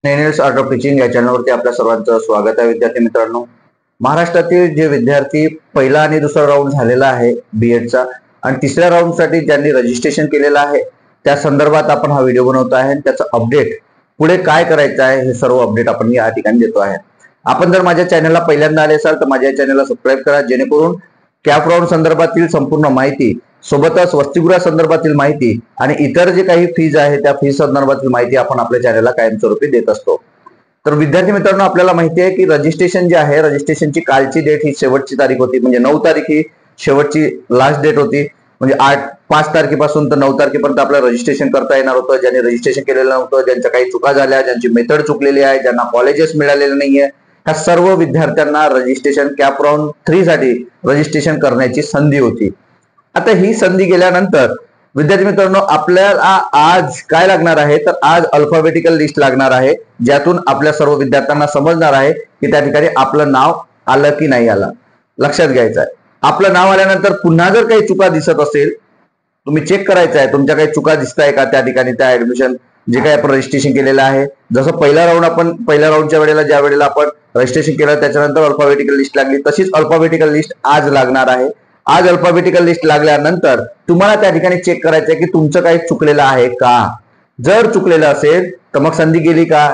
नेहमीच art of teaching या चॅनलवरती आपल्या सर्वांचं स्वागत आहे. विद्यार्थी मित्रांनो, महाराष्ट्रातील जे विद्यार्थी पहिला आणि दुसरा राऊंड झालेला आहे बीएडचा आणि तिसऱ्या राऊंडसाठी ज्यांनी रजिस्ट्रेशन केलेलं आहे त्या संदर्भात आपण हा व्हिडिओ बनवतो आहे आणि त्याचं अपडेट पुढे काय करायचं आहे हे सर्व अपडेट आपण या ठिकाणी देतो आहे. आपण जर माझ्या चॅनलला पहिल्यांदा आले असाल तर माझ्या चॅनलला सबस्क्राईब करा, जेणेकरून कॅप राऊंड संदर्भातील संपूर्ण माहिती, सोबतच वसतिगृह संदर्भातील माहिती आणि इतर जे काही फीज आहे त्या फीज संदर्भातील माहिती आपण आपल्या चॅनलला कायमस्वरूपी देत असतो. तर विद्यार्थी मित्रांनो, आपल्याला माहिती आहे की रजिस्ट्रेशन जे आहे, रजिस्ट्रेशनची कालची डेट ही शेवटची तारीख होती, म्हणजे 9 तारीख ही शेवटची लास्ट डेट होती. म्हणजे 5 तारखेपासून तर 9 तारखेपर्यंत आपल्याला रजिस्ट्रेशन करता येणार होतं. ज्यांनी रजिस्ट्रेशन केलेलं नव्हतं, ज्यांच्या काही चुका झाल्या, ज्यांची मेथड चुकलेली आहे, ज्यांना कॉलेजेस मिळालेले नाहीये, ह्या सर्व विद्यार्थ्यांना रजिस्ट्रेशन कॅप राऊंड 3 साठी रजिस्ट्रेशन करण्याची संधी होती. आता ही संधी गेल्यानंतर विद्यार्थी मित्रांनो, आपल्याला आज काय लागणार आहे, तर आज अल्फाबेटिकल लिस्ट लागणार आहे, ज्यातून आपल्या सर्व विद्यार्थ्यांना समजणार आहे की त्या ठिकाणी आपलं नाव आलं की नाही आलं. लक्षात घ्यायचं आहे, आपलं नाव आल्यानंतर पुन्हा जर काही चुका दिसत असेल, तुम्ही चेक करायचं आहे तुमच्या काही चुका दिसत आहे का त्या ठिकाणी, त्या ऍडमिशन जे काही आपण रजिस्ट्रेशन केलेलं आहे. जसं पहिल्या राऊंडच्या वेळेला ज्या वेळेला आपण रजिस्ट्रेशन केलं त्याच्यानंतर अल्फाबेटिकल लिस्ट लागली, तशीच अल्फाबेटिकल लिस्ट आज लागणार आहे. आज अल्फाबेटिकल लिस्ट लागल्यानंतर तुम्हाला त्या ठिकाणी चेक करायचं आहे की तुमचं काही चुकलेलं आहे का. जर चुकलेलं असेल तर मग संधी गेली का.